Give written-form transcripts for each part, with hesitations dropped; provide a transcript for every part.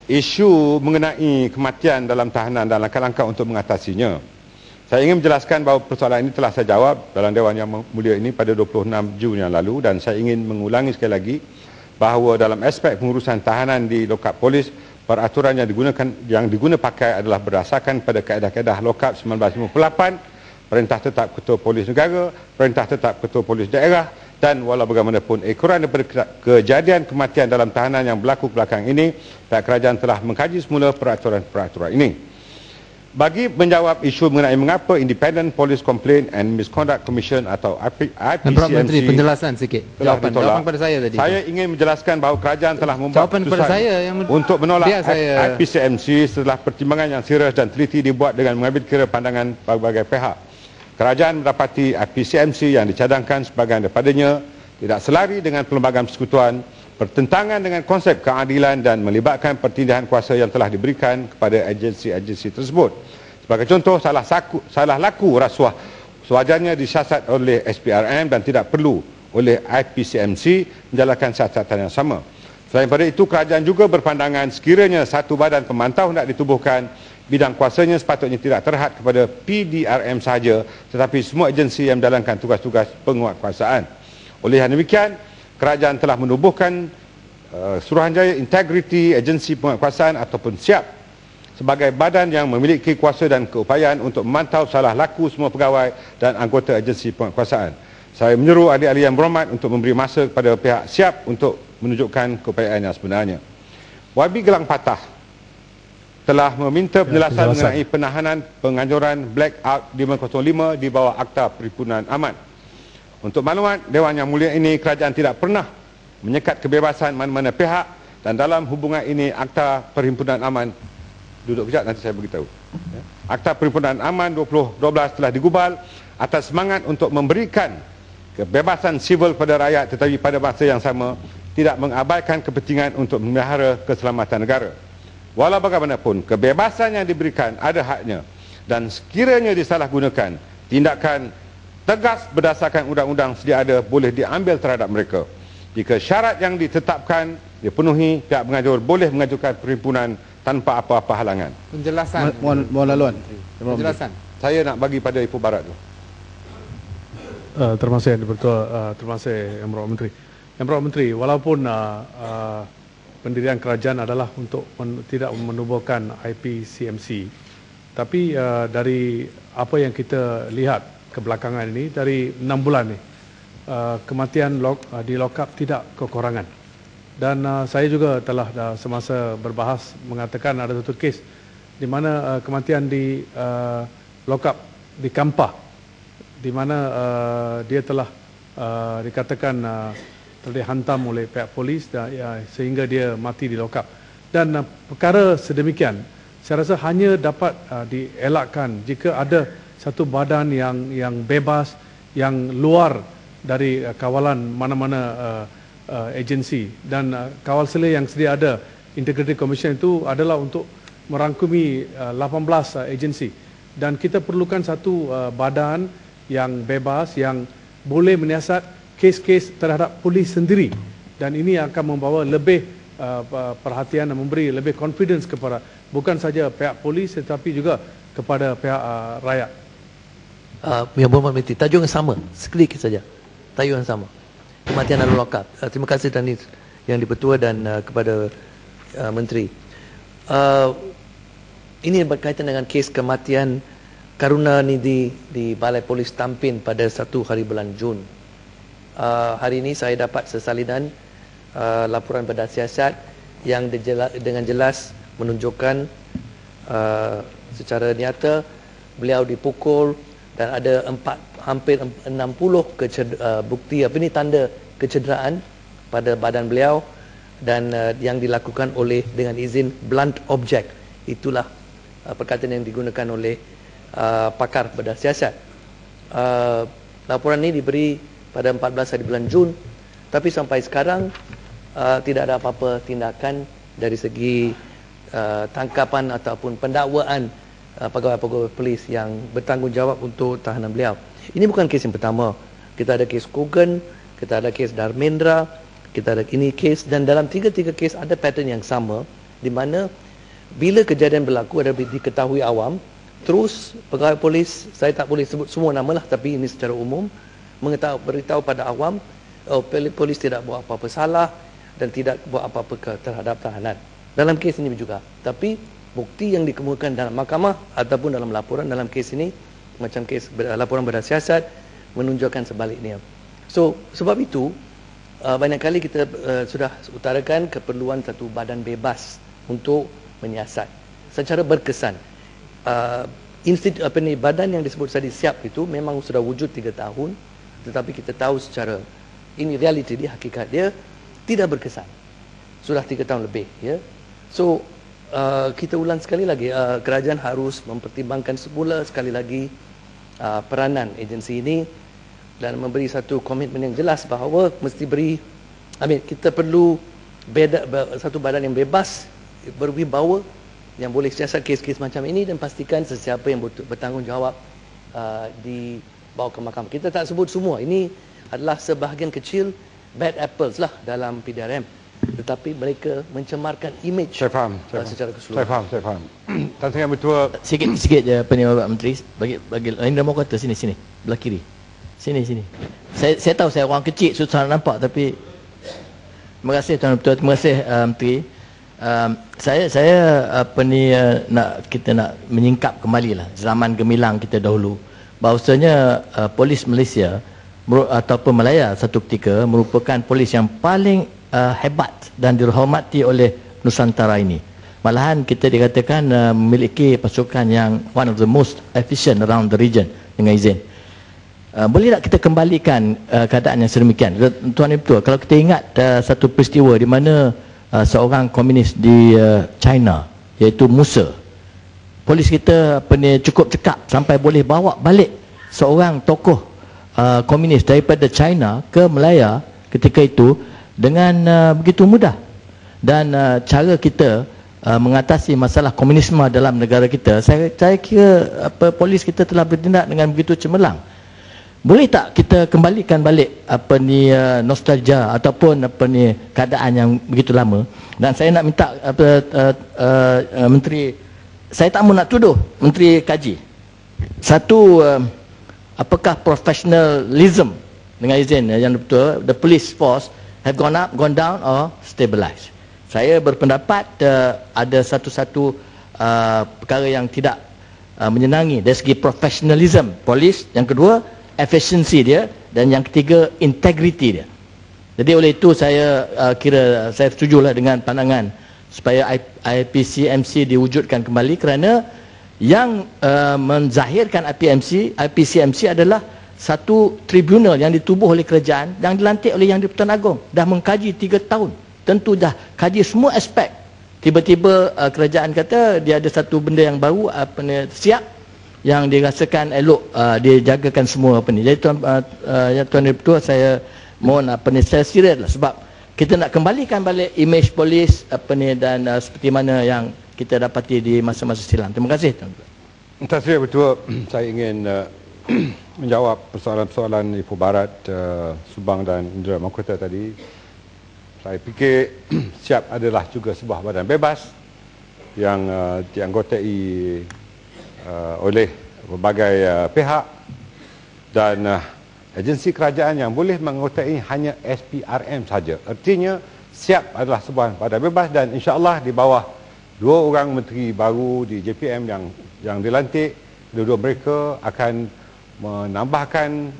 Isu mengenai kematian dalam tahanan dan langkah-langkah untuk mengatasinya. Saya ingin menjelaskan bahawa persoalan ini telah saya jawab dalam Dewan Yang Mulia ini pada 26 Jun yang lalu, dan saya ingin mengulangi sekali lagi bahawa dalam aspek pengurusan tahanan di lokap polis, peraturan yang digunakan pakai adalah berdasarkan pada kaedah-kaedah lokap 1958, Perintah Tetap Ketua Polis Negara, Perintah Tetap Ketua Polis Daerah, dan walau bagaimanapun ekoran daripada kejadian kematian dalam tahanan yang berlaku belakang ini, pihak kerajaan telah mengkaji semula peraturan-peraturan ini. Bagi menjawab isu mengenai mengapa Independent Police Complaint and Misconduct Commission atau IPCMC Menteri, penjelasan sikit. Jawapan pada saya tadi. Saya ingin menjelaskan bahawa kerajaan telah membuat keputusan untuk menolak IPCMC setelah pertimbangan yang serius dan teliti dibuat dengan mengambil kira pandangan berbagai pihak. Kerajaan mendapati IPCMC yang dicadangkan sebahagian daripadanya tidak selari dengan perlembagaan persekutuan, bertentangan dengan konsep keadilan dan melibatkan pertindahan kuasa yang telah diberikan kepada agensi-agensi tersebut. Sebagai contoh, salah laku rasuah sewajarnya disiasat oleh SPRM dan tidak perlu oleh IPCMC menjalankan siasatan yang sama. Selain daripada itu, kerajaan juga berpandangan sekiranya satu badan pemantau hendak ditubuhkan, bidang kuasanya sepatutnya tidak terhad kepada PDRM sahaja, tetapi semua agensi yang menjalankan tugas-tugas penguatkuasaan. Oleh yang demikian, kerajaan telah menubuhkan Suruhanjaya Integrity Agensi Penguatkuasaan ataupun SIAP sebagai badan yang memiliki kuasa dan keupayaan untuk memantau salah laku semua pegawai dan anggota agensi penguatkuasaan. Saya menyeru ahli-ahli yang berhormat untuk memberi masa kepada pihak SIAP untuk menunjukkan keupayaan yang sebenarnya. YB Gelang Patah telah meminta penjelasan mengenai penahanan penganjuran Blackout 505 di bawah Akta Perhimpunan Aman. Untuk maklumat Dewan Yang Mulia ini, kerajaan tidak pernah menyekat kebebasan mana-mana pihak, dan dalam hubungan ini Akta Perhimpunan Aman, duduk kejap nanti saya beritahu. Akta Perhimpunan Aman 2012 telah digubal atas semangat untuk memberikan kebebasan sivil kepada rakyat, tetapi pada masa yang sama tidak mengabaikan kepentingan untuk memelihara keselamatan negara. Walau bagaimanapun, kebebasan yang diberikan ada haknya, dan sekiranya disalahgunakan, tindakan tegas berdasarkan undang-undang sedia ada boleh diambil terhadap mereka. Jika syarat yang ditetapkan dipenuhi, pihak pengajar boleh mengajukan perhimpunan tanpa apa-apa halangan. Penjelasan. Mohon laluan. Penjelasan. Saya nak bagi pada Ibu Barat tu. Terima kasih, terima kasih Yang Berhormat Menteri. Yang Berhormat Menteri, walaupun pendirian kerajaan adalah untuk tidak menubuhkan IPCMC, tapi dari apa yang kita lihat kebelakangan ini, dari 6 bulan ni, kematian di lokap tidak kekurangan. Dan saya juga telah semasa berbahas mengatakan ada satu kes di mana kematian di lokap di Kampah, di mana dia telah dikatakan telah dihantam oleh pihak polis dan, sehingga dia mati di lokap. Dan perkara sedemikian saya rasa hanya dapat dielakkan jika ada satu badan yang bebas, yang luar dari kawalan mana-mana agensi, dan kawal selia yang sedia ada, Integrity Commission itu adalah untuk merangkumi 18 agensi, dan kita perlukan satu badan yang bebas yang boleh menyiasat kes-kes terhadap polis sendiri, dan ini akan membawa lebih perhatian dan memberi lebih confidence kepada bukan saja pihak polis tetapi juga kepada pihak rakyat. Yang Berhormat Menteri, tajuk yang sama, sedikit saja, tajuk yang sama, kematian dalam lokap. Terima kasih Danis yang dipertua dan kepada Menteri. Ini berkaitan dengan kes kematian Karunanidhi di Balai Polis Tampin pada 1 hari bulan Jun. Hari ini saya dapat sesalinan laporan Badan Siasat yang dengan jelas menunjukkan secara nyata beliau dipukul, dan ada hampir 60 bukti tanda kecederaan pada badan beliau, dan yang dilakukan dengan izin blunt object. Itulah perkataan yang digunakan oleh pakar Badan Siasat. Laporan ini diberi pada 14 hari bulan Jun, tapi sampai sekarang tidak ada apa-apa tindakan dari segi tangkapan ataupun pendakwaan pegawai-pegawai polis yang bertanggungjawab untuk tahanan beliau. Ini bukan kes yang pertama. Kita ada kes Kogan, kita ada kes Dharmendra, kita ada ini kes, dan dalam tiga-tiga kes ada pattern yang sama, di mana bila kejadian berlaku ada diketahui awam, terus pegawai polis, saya tak boleh sebut semua nama lah, tapi ini secara umum, beritahu pada awam, polis tidak buat apa-apa salah dan tidak buat apa-apa terhadap tahanan. Dalam kes ini juga. Tapi bukti yang dikemukakan dalam mahkamah ataupun dalam laporan dalam kes ini, macam kes laporan badan siasat, menunjukkan sebaliknya. So, sebab itu, banyak kali kita sudah utarakan keperluan satu badan bebas untuk menyiasat secara berkesan. Badan yang disebut tadi SIAP itu memang sudah wujud 3 tahun, tetapi kita tahu secara ini realiti dia, hakikat dia tidak berkesan. Sudah 3 tahun lebih, ya. So kita ulang sekali lagi, kerajaan harus mempertimbangkan semula sekali lagi peranan agensi ini dan memberi satu komitmen yang jelas bahawa mesti beri, kita perlu satu badan yang bebas, berwibawa, yang boleh siasat kes-kes macam ini dan pastikan sesiapa yang bertanggungjawab dibawa ke mahkamah. Kita tak sebut semua, ini adalah sebahagian kecil bad apples lah dalam PDRM, tetapi mereka mencemarkan image secara keseluruhan. Saya faham. Tan Sri Ketua, sikit je apa ni Bapak Menteri, bagi lain dah mau kata sini belah kiri. Sini. Saya tahu saya orang kecil susah nak nampak, tapi terima kasih Tuan Ketua, terima kasih Menteri. Saya kita nak menyingkap kembali lah zaman gemilang kita dahulu, bahawasanya polis Malaysia ataupun Malaya satu ketika merupakan polis yang paling hebat dan dihormati oleh Nusantara ini. Malahan kita dikatakan memiliki pasukan yang one of the most efficient around the region, dengan izin. Boleh tak kita kembalikan keadaan yang sedemikian? Tuan Ketua, kalau kita ingat satu peristiwa di mana seorang komunis di China, iaitu Musa, polis kita cukup cekap sampai boleh bawa balik seorang tokoh komunis daripada China ke Malaya ketika itu dengan begitu mudah. Dan cara kita mengatasi masalah komunisme dalam negara kita, saya kira polis kita telah bertindak dengan begitu cemerlang. Boleh tak kita kembalikan balik nostalgia ataupun keadaan yang begitu lama? Dan saya nak minta Menteri, saya tak mau nak tuduh Menteri kaji satu apakah professionalism, dengan izin yang betul, the police force have gone up, gone down or stabilized. Saya berpendapat ada satu-satu perkara yang tidak menyenangi dari segi professionalism polis, yang kedua efisiensi dia, dan yang ketiga integriti dia. Jadi oleh itu saya kira saya setujulah dengan pandangan supaya IPCMC diwujudkan kembali, kerana yang menzahirkan IPCMC adalah satu tribunal yang ditubuh oleh kerajaan, yang dilantik oleh Yang di-Pertuan Agong, dah mengkaji 3 tahun, tentu dah kaji semua aspek. Tiba-tiba kerajaan kata dia ada satu benda yang baru, siap, yang dirasakan elok dijagakan semua Jadi Tuan Ketua, saya mohon saya serius lah, sebab kita nak kembalikan balik image polis dan seperti mana yang kita dapati di masa-masa silam. Terima kasih Tuan Ketua. Tuan Sri Ketua, saya ingin menjawab persoalan-persoalan Ipoh Barat, Subang dan Indra Mahkota tadi. Saya fikir SIAP adalah juga sebuah badan bebas yang dianggotai oleh berbagai pihak, dan agensi kerajaan yang boleh menganggotai hanya SPRM saja. Artinya SIAP adalah sebuah badan bebas, dan insya-Allah di bawah 2 orang menteri baru di JPM yang dilantik, kedua-dua mereka akan menambahkan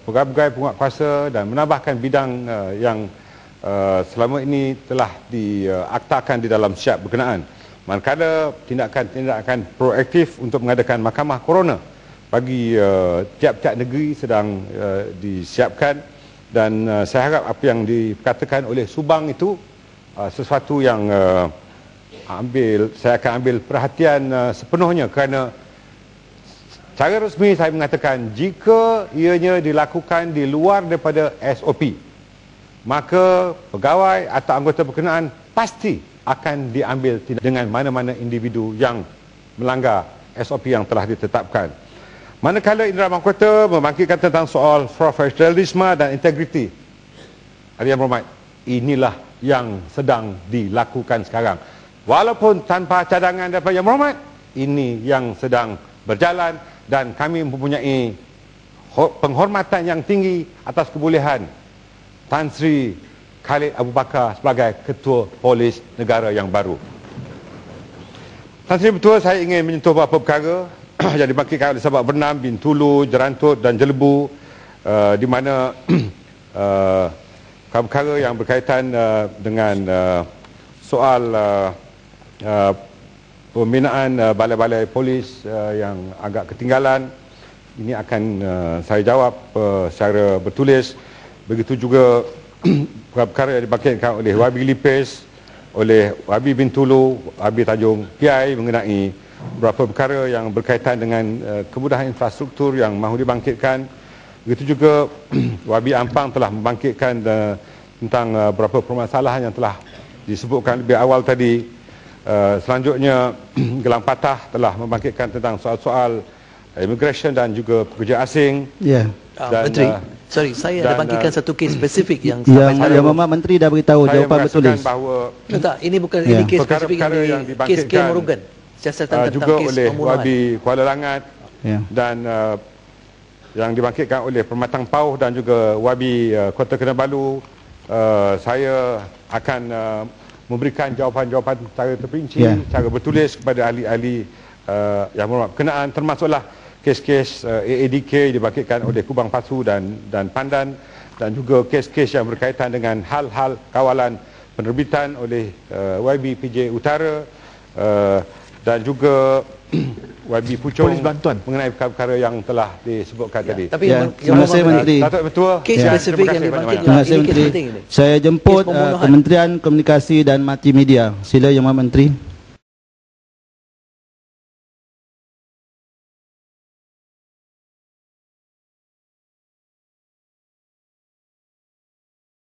pegawai-pegawai penguatkuasa dan menambahkan bidang yang selama ini telah diaktakan di dalam SIAP berkenaan. Manakala tindakan proaktif untuk mengadakan mahkamah corona bagi tiap-tiap negeri sedang disiapkan, dan saya harap apa yang dikatakan oleh Subang itu sesuatu yang saya akan ambil perhatian sepenuhnya, kerana cara resmi saya mengatakan jika ianya dilakukan di luar daripada SOP, maka pegawai atau anggota berkenaan pasti akan diambil tindakan dengan mana-mana individu yang melanggar SOP yang telah ditetapkan. Manakala Indra Mahkota membangkitkan tentang soal profesionalisme dan integriti, Hadirin Berhormat, inilah yang sedang dilakukan sekarang. walaupun tanpa cadangan daripada Yang Berhormat, ini yang sedang berjalan dan kami mempunyai penghormatan yang tinggi atas kebolehan Tan Sri Khalid Abu Bakar sebagai Ketua Polis Negara yang baru. Tan Sri betul saya ingin menyentuh beberapa perkara yang dibangkitkan oleh sahabat Bernam, Bintulu, Jerantut dan Jelebu, di mana perkara yang berkaitan dengan soal pembinaan balai-balai polis yang agak ketinggalan. Ini akan saya jawab secara bertulis. Begitu juga perkara yang dibangkitkan oleh Wabi Lipes, oleh Wabi Bintulu, Wabi Tanjung Piai mengenai beberapa perkara yang berkaitan dengan kemudahan infrastruktur yang mahu dibangkitkan. Begitu juga Wabi Ampang telah membangkitkan tentang beberapa permasalahan yang telah disebutkan lebih awal tadi. Selanjutnya Gelang Patah telah membangkitkan tentang soal-soal immigration dan juga pekerja asing. Ya. Menteri, sorry, saya ada bangkitkan satu kes spesifik yang Yang Mama Menteri dah beritahu jawapan bertulis. Tak, ini bukan ini kes spesifik yang kes Ken Morgan. Siasatan tentang juga kes oleh pembunuhan. Wabi Kuala Langat dan yang dibangkitkan oleh Pematang Pauh dan juga Wabi Kota Kinabalu. Saya akan memberikan jawapan-jawapan secara terperinci, secara bertulis kepada ahli-ahli yang berkenaan, termasuklah kes-kes AADK dibangkitkan oleh Kubang Pasu dan Pandan, dan juga kes-kes yang berkaitan dengan hal-hal kawalan penerbitan oleh YB-PJ Utara dan juga YB Puchong mengenai perkara-perkara yang telah disebutkan tadi. Tapi terima kasih Menteri. Datuk Ketua, kes spesifik yang dibangkitkan. Terima kasih Menteri. Saya jemput Kementerian Komunikasi dan Multimedia. Sila Yang Berhormat Menteri.